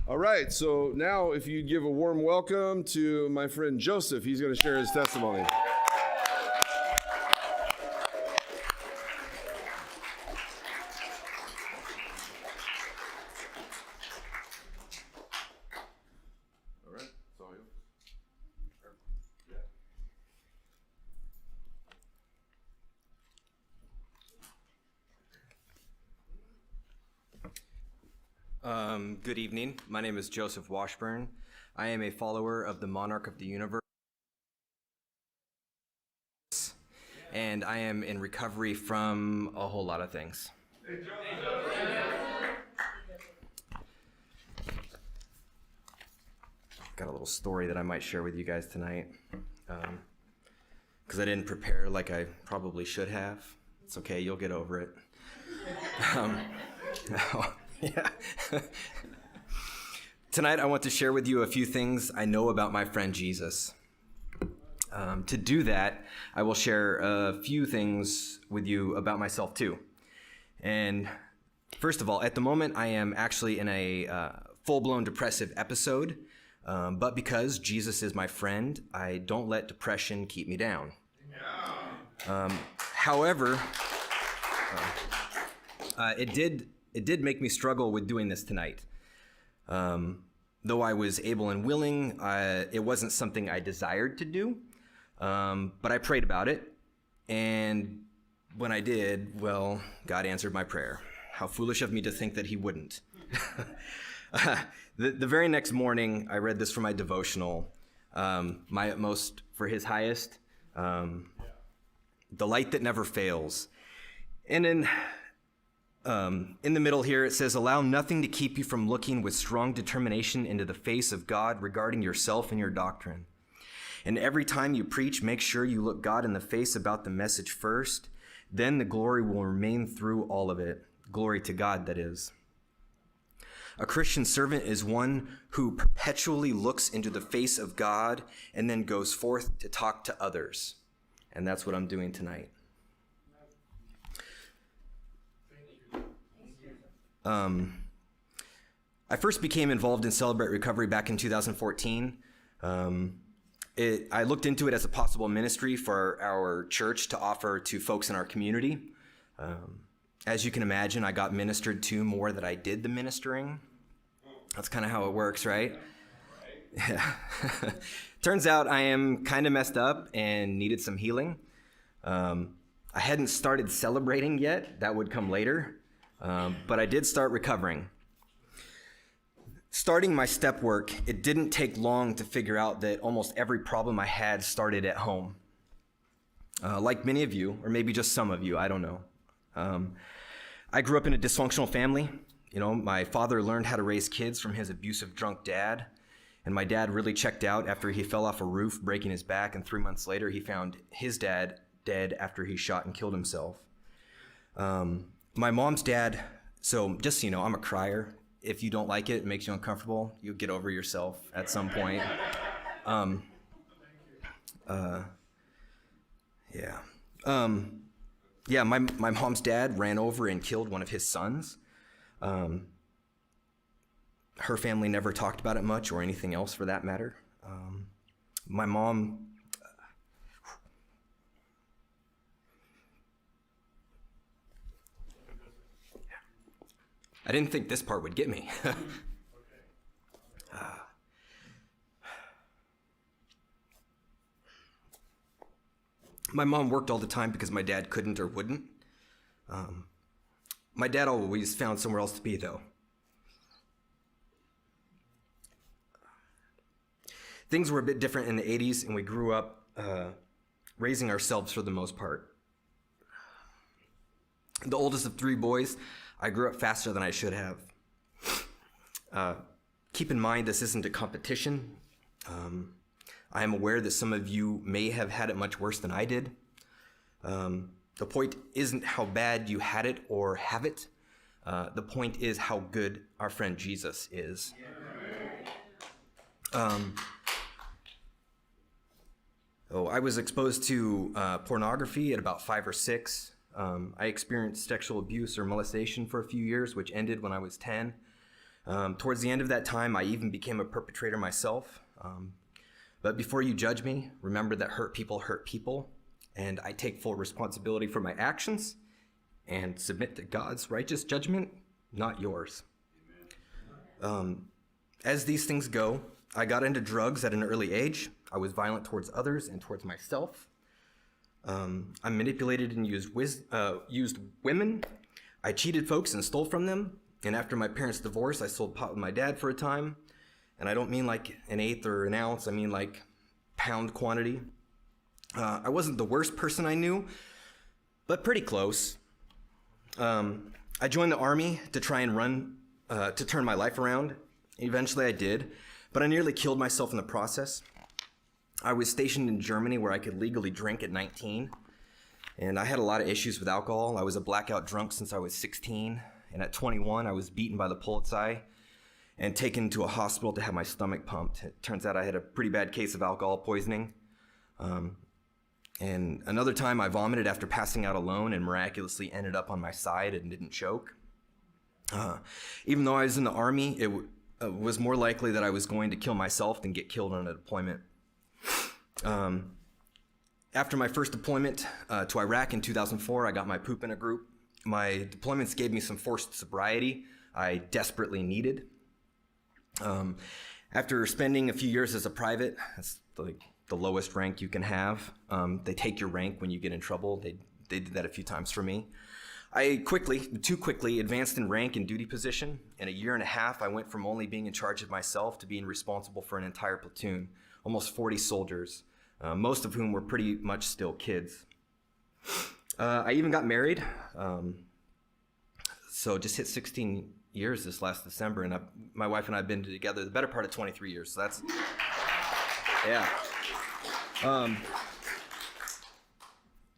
All right, so now if you give a warm welcome to my friend Joseph, he's going to share his testimony. All right, it's all you. Good evening. My name is Joseph Washburn. I am a follower of the monarch of the universe, and I am in recovery from a whole lot of things. Got a little story that I might share with you guys tonight, because I didn't prepare like I probably should have. It's okay, you'll get over it. Yeah. Tonight, I want to share with you a few things I know about my friend Jesus. To do that, I will share a few things with you about myself too. And first of all, at the moment, I am actually in a full-blown depressive episode, but because Jesus is my friend, I don't let depression keep me down. However, it did make me struggle with doing this tonight. Though I was able and willing, it wasn't something I desired to do, but I prayed about it, and when I did, well, God answered my prayer. How foolish of me to think that he wouldn't. The very next morning, I read this from my devotional, my utmost for his highest, the light that never fails. And in the middle here, it says, allow nothing to keep you from looking with strong determination into the face of God regarding yourself and your doctrine. And every time you preach, make sure you look God in the face about the message first. Then the glory will remain through all of it. Glory to God, that is. A Christian servant is one who perpetually looks into the face of God and then goes forth to talk to others. And that's what I'm doing tonight. I first became involved in Celebrate Recovery back in 2014. I looked into it as a possible ministry for our church to offer to folks in our community. As you can imagine, I got ministered to more than I did the ministering. That's kind of how it works, right? Yeah. Turns out I am kind of messed up and needed some healing. I hadn't started celebrating yet. That would come later. But I did start recovering. Starting my step work, it didn't take long to figure out that almost every problem I had started at home. Like many of you, or maybe just some of you, I don't know. I grew up in a dysfunctional family. You know, my father learned how to raise kids from his abusive drunk dad. And my dad really checked out after he fell off a roof, breaking his back. And 3 months later, he found his dad dead after he shot and killed himself. My mom's dad, so just so you know, I'm a crier. If you don't like it, it makes you uncomfortable, you'll get over yourself at some point. My mom's dad ran over and killed one of his sons. Her family never talked about it much, or anything else for that matter. My mom... I didn't think this part would get me. My mom worked all the time because my dad couldn't or wouldn't. My dad always found somewhere else to be, though. Things were a bit different in the 80s, and we grew up raising ourselves for the most part. The oldest of 3 boys, I grew up faster than I should have. Keep in mind, this isn't a competition. I am aware that some of you may have had it much worse than I did. The point isn't how bad you had it or have it. The point is how good our friend Jesus is. I was exposed to pornography at about 5 or 6. I experienced sexual abuse or molestation for a few years, which ended when I was 10. Towards the end of that time, I even became a perpetrator myself. But before you judge me, remember that hurt people, and I take full responsibility for my actions and submit to God's righteous judgment, not yours. As these things go, I got into drugs at an early age. I was violent towards others and towards myself. I manipulated and used women. I cheated folks and stole from them. And after my parents' divorce, I sold pot with my dad for a time. And I don't mean like an eighth or an ounce. I mean like pound quantity. I wasn't the worst person I knew, but pretty close. I joined the Army to try and to turn my life around. Eventually I did, but I nearly killed myself in the process. I was stationed in Germany where I could legally drink at 19, and I had a lot of issues with alcohol. I was a blackout drunk since I was 16, and at 21 I was beaten by the Polizei and taken to a hospital to have my stomach pumped. It turns out I had a pretty bad case of alcohol poisoning. And another time I vomited after passing out alone and miraculously ended up on my side and didn't choke. Even though I was in the Army, it was more likely that I was going to kill myself than get killed on a deployment. After my first deployment to Iraq in 2004, I got my poop in a group. My deployments gave me some forced sobriety I desperately needed. After spending a few years as a private, that's like the lowest rank you can have. They take your rank when you get in trouble. They did that a few times for me. I too quickly advanced in rank and duty position. In a year and a half, I went from only being in charge of myself to being responsible for an entire platoon, almost 40 soldiers, most of whom were pretty much still kids. I even got married. So just hit 16 years this last December, and my wife and I have been together the better part of 23 years. So that's, yeah.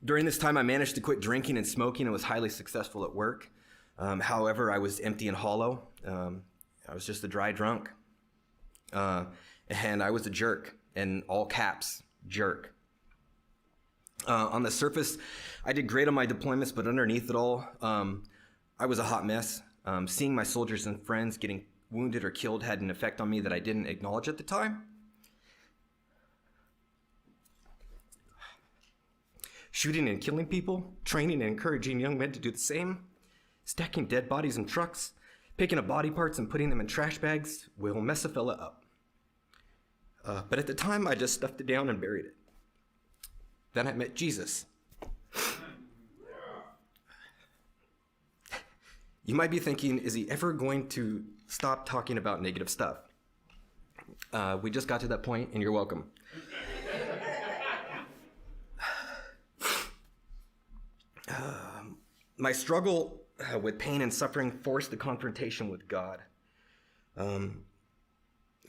During this time, I managed to quit drinking and smoking and was highly successful at work. However, I was empty and hollow. I was just a dry drunk. And I was a jerk, in all caps, jerk. On the surface, I did great on my deployments, but underneath it all, I was a hot mess. Seeing my soldiers and friends getting wounded or killed had an effect on me that I didn't acknowledge at the time. Shooting and killing people, training and encouraging young men to do the same, stacking dead bodies in trucks, picking up body parts and putting them in trash bags will mess a fella up. But at the time, I just stuffed it down and buried it. Then I met Jesus. You might be thinking, is he ever going to stop talking about negative stuff? We just got to that point, and you're welcome. My struggle with pain and suffering forced a confrontation with God,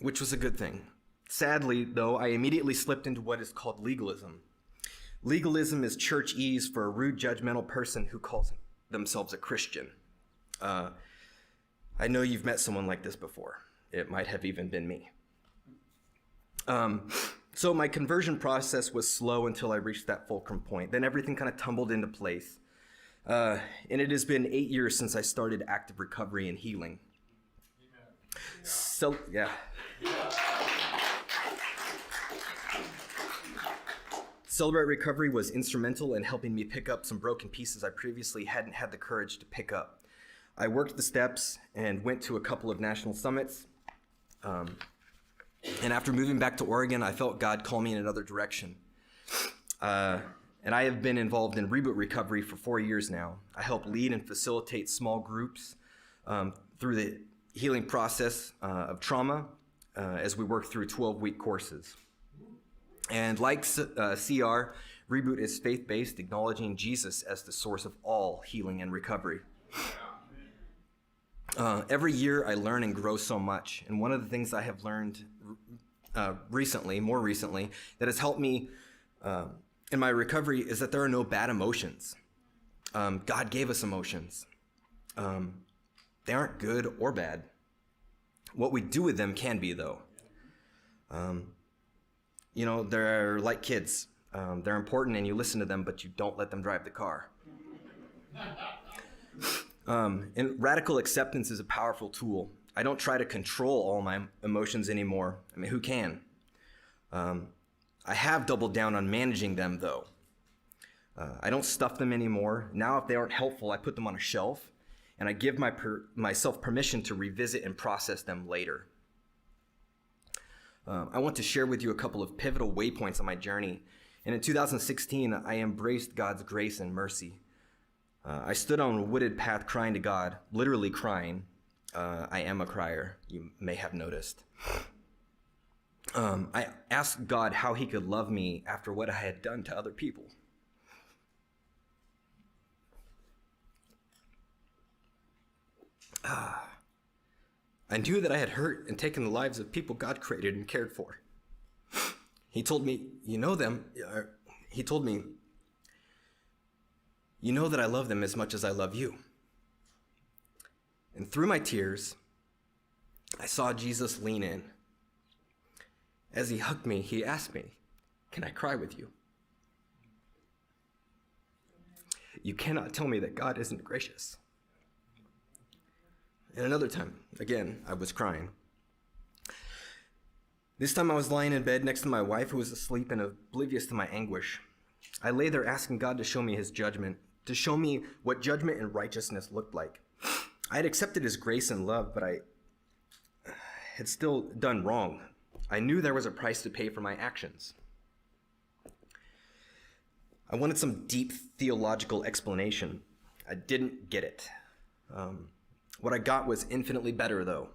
which was a good thing. Sadly, though, I immediately slipped into what is called legalism. Legalism is churchese for a rude, judgmental person who calls themselves a Christian. I know you've met someone like this before. It might have even been me. So my conversion process was slow until I reached that fulcrum point. Then everything kind of tumbled into place. And it has been 8 years since I started active recovery and healing. So, yeah. Celebrate Recovery was instrumental in helping me pick up some broken pieces I previously hadn't had the courage to pick up. I worked the steps and went to a couple of national summits. And after moving back to Oregon, I felt God call me in another direction. And I have been involved in Reboot Recovery for 4 years now. I help lead and facilitate small groups through the healing process of trauma as we work through 12-week courses. And like CR, Reboot is faith-based, acknowledging Jesus as the source of all healing and recovery. Every year I learn and grow so much. And one of the things I have learned more recently, that has helped me in my recovery is that there are no bad emotions. God gave us emotions. They aren't good or bad. What we do with them can be, though. They're like kids. They're important and you listen to them, but you don't let them drive the car. And radical acceptance is a powerful tool. I don't try to control all my emotions anymore. I mean, who can? I have doubled down on managing them, though. I don't stuff them anymore. Now, if they aren't helpful, I put them on a shelf, and I give myself permission to revisit and process them later. I want to share with you a couple of pivotal waypoints on my journey. And in 2016, I embraced God's grace and mercy. I stood on a wooded path crying to God, literally crying. I am a crier, you may have noticed. I asked God how he could love me after what I had done to other people. I knew that I had hurt and taken the lives of people God created and cared for. He told me, you know them. He told me, you know that I love them as much as I love you. And through my tears, I saw Jesus lean in. As he hugged me, he asked me, can I cry with you? You cannot tell me that God isn't gracious. And another time, again, I was crying. This time I was lying in bed next to my wife, who was asleep and oblivious to my anguish. I lay there asking God to show me his judgment, to show me what judgment and righteousness looked like. I had accepted his grace and love, but I had still done wrong. I knew there was a price to pay for my actions. I wanted some deep theological explanation. I didn't get it. What I got was infinitely better, though.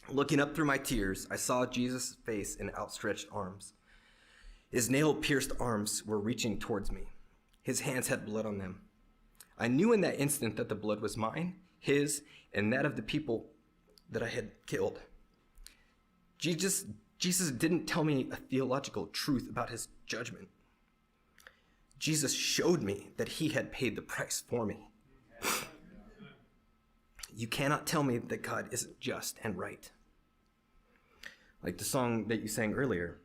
Looking up through my tears, I saw Jesus' face in outstretched arms. His nail-pierced arms were reaching towards me. His hands had blood on them. I knew in that instant that the blood was mine, his, and that of the people that I had killed. Jesus didn't tell me a theological truth about his judgment. Jesus showed me that he had paid the price for me. You cannot tell me that God isn't just and right. Like the song that you sang earlier,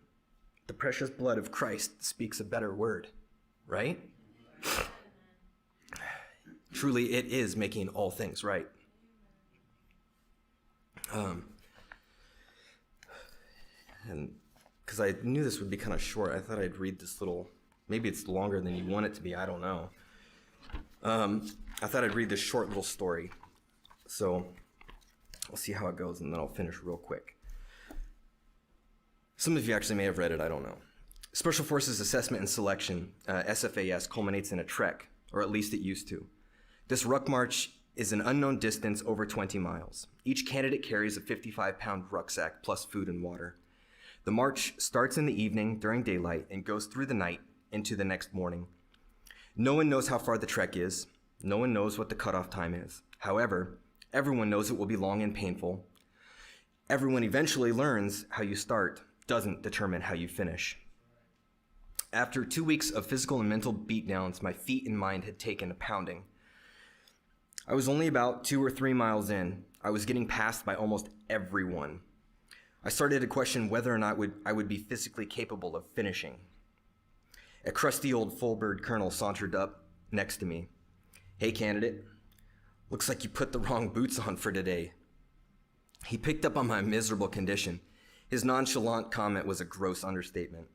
the precious blood of Christ speaks a better word, right? Truly, it is making all things right. And because I knew this would be kind of short, I thought I'd read this little, maybe it's longer than you want it to be, I don't know. I thought I'd read this short little story. So we'll see how it goes, and then I'll finish real quick. Some of you actually may have read it, I don't know. Special Forces Assessment and Selection, SFAS, culminates in a trek, or at least it used to. This ruck march is an unknown distance over 20 miles. Each candidate carries a 55-pound rucksack plus food and water. The march starts in the evening during daylight and goes through the night into the next morning. No one knows how far the trek is. No one knows what the cutoff time is. However, everyone knows it will be long and painful. Everyone eventually learns how you start doesn't determine how you finish. After 2 weeks of physical and mental beatdowns, my feet and mind had taken a pounding. I was only about 2 or 3 miles in. I was getting passed by almost everyone. I started to question whether or not I would be physically capable of finishing. A crusty old full-bird colonel sauntered up next to me. "Hey, candidate, looks like you put the wrong boots on for today." He picked up on my miserable condition. His nonchalant comment was a gross understatement.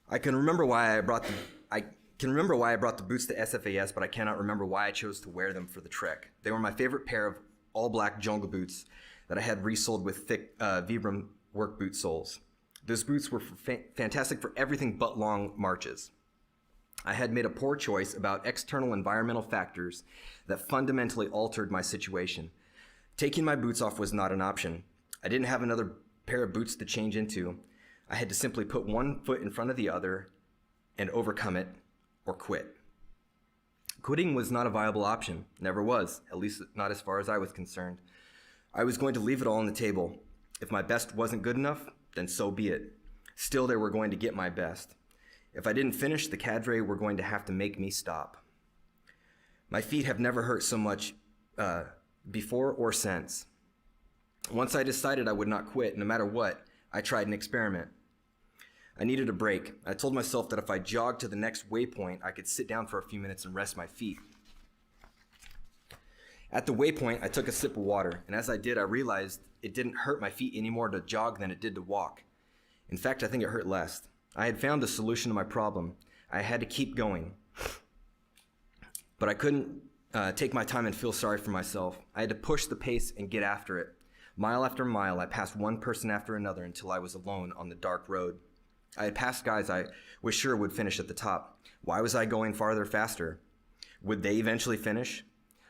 I can remember why I brought the boots to SFAS, but I cannot remember why I chose to wear them for the trek. They were my favorite pair of all-black jungle boots that I had resoled with thick Vibram work boot soles. Those boots were fantastic for everything but long marches. I had made a poor choice about external environmental factors that fundamentally altered my situation. Taking my boots off was not an option. I didn't have another pair of boots to change into. I had to simply put one foot in front of the other and overcome it or quit. Quitting was not a viable option, never was, at least not as far as I was concerned. I was going to leave it all on the table. If my best wasn't good enough, then so be it. Still, they were going to get my best. If I didn't finish, the cadre were going to have to make me stop. My feet have never hurt so much before or since. Once I decided I would not quit, no matter what, I tried an experiment. I needed a break. I told myself that if I jogged to the next waypoint, I could sit down for a few minutes and rest my feet. At the waypoint, I took a sip of water, and as I did, I realized it didn't hurt my feet any more to jog than it did to walk. In fact, I think it hurt less. I had found a solution to my problem. I had to keep going. But I couldn't take my time and feel sorry for myself. I had to push the pace and get after it. Mile after mile, I passed one person after another until I was alone on the dark road. I had passed guys I was sure would finish at the top. Why was I going farther faster? Would they eventually finish?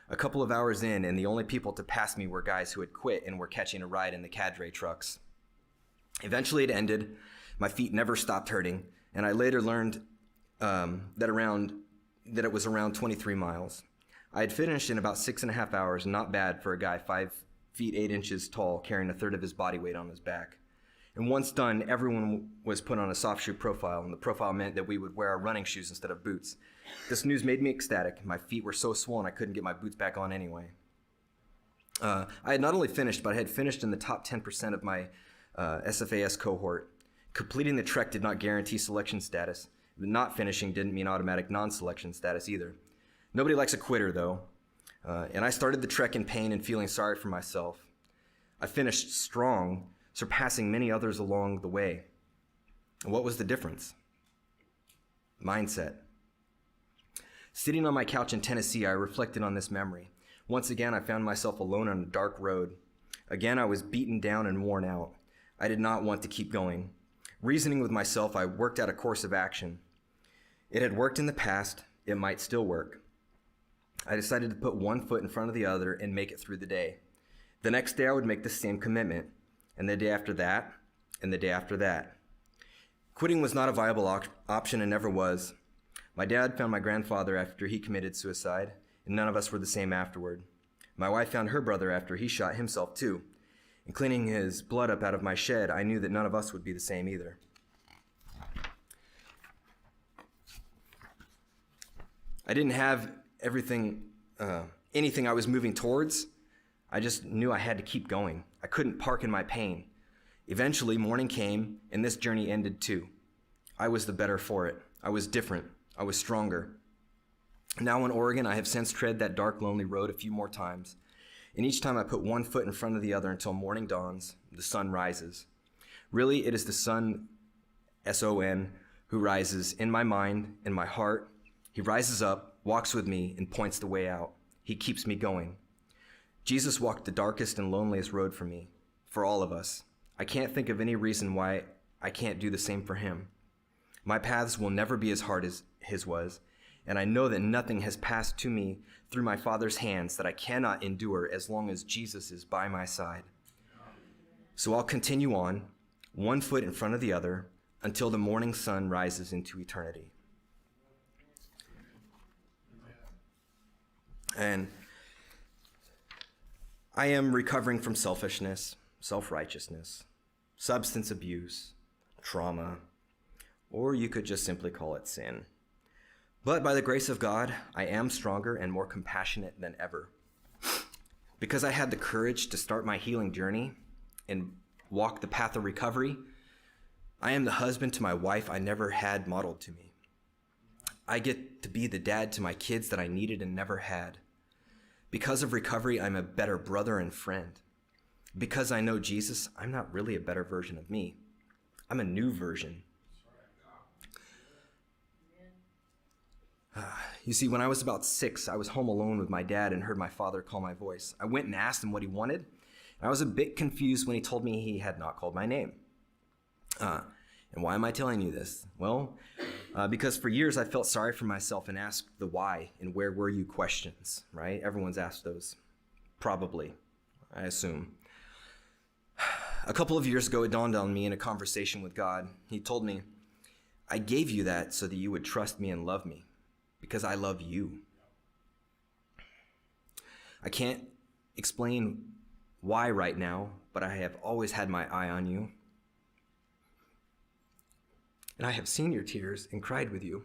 A couple of hours in, and the only people to pass me were guys who had quit and were catching a ride in the cadre trucks. Eventually it ended. My feet never stopped hurting, and I later learned that it was around 23 miles. I had finished in about 6.5 hours, not bad for a guy 5 feet 8 inches tall, carrying a third of his body weight on his back. And once done, everyone was put on a soft shoe profile, and the profile meant that we would wear our running shoes instead of boots. This news made me ecstatic. My feet were so swollen I couldn't get my boots back on anyway. I had not only finished, but I had finished in the top 10% of my SFAS cohort. Completing the trek did not guarantee selection status. Not finishing didn't mean automatic non-selection status either. Nobody likes a quitter, though. And I started the trek in pain and feeling sorry for myself. I finished strong, surpassing many others along the way. And what was the difference? Mindset. Sitting on my couch in Tennessee, I reflected on this memory. Once again, I found myself alone on a dark road. Again, I was beaten down and worn out. I did not want to keep going. Reasoning with myself, I worked out a course of action. It had worked in the past. It might still work. I decided to put one foot in front of the other and make it through the day. The next day, I would make the same commitment, and the day after that, and the day after that. Quitting was not a viable option and never was. My dad found my grandfather after he committed suicide, and none of us were the same afterward. My wife found her brother after he shot himself too. And cleaning his blood up out of my shed, I knew that none of us would be the same either. I didn't have anything I was moving towards. I just knew I had to keep going. I couldn't park in my pain. Eventually, morning came, and this journey ended too. I was the better for it. I was different. I was stronger. Now in Oregon, I have since tread that dark, lonely road a few more times. And each time I put one foot in front of the other until morning dawns, the sun rises. Really, it is the sun, S-O-N, who rises in my mind, in my heart. He rises up, walks with me, and points the way out. He keeps me going. Jesus walked the darkest and loneliest road for me, for all of us. I can't think of any reason why I can't do the same for him. My paths will never be as hard as his was, and I know that nothing has passed to me through my Father's hands that I cannot endure as long as Jesus is by my side. So I'll continue on, one foot in front of the other, until the morning sun rises into eternity. And I am recovering from selfishness, self-righteousness, substance abuse, trauma, or you could just simply call it sin. But by the grace of God, I am stronger and more compassionate than ever. Because I had the courage to start my healing journey and walk the path of recovery, I am the husband to my wife I never had modeled to me. I get to be the dad to my kids that I needed and never had. Because of recovery, I'm a better brother and friend. Because I know Jesus, I'm not really a better version of me. I'm a new version. You see, when I was about 6, I was home alone with my dad and heard my father call my voice. I went and asked him what he wanted, and I was a bit confused when he told me he had not called my name. And why am I telling you this? Well, because for years I felt sorry for myself and asked the why and where were you questions, right? Everyone's asked those. Probably, I assume. A couple of years ago, it dawned on me in a conversation with God. He told me, I gave you that so that you would trust me and love me, because I love you. I can't explain why right now, but I have always had my eye on you. And I have seen your tears and cried with you.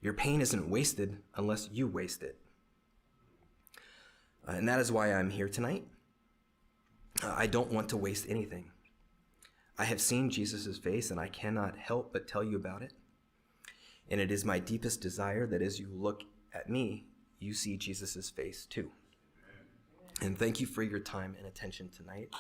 Your pain isn't wasted unless you waste it. And that is why I'm here tonight. I don't want to waste anything. I have seen Jesus' face and I cannot help but tell you about it. And it is my deepest desire that as you look at me, you see Jesus' face too. And thank you for your time and attention tonight.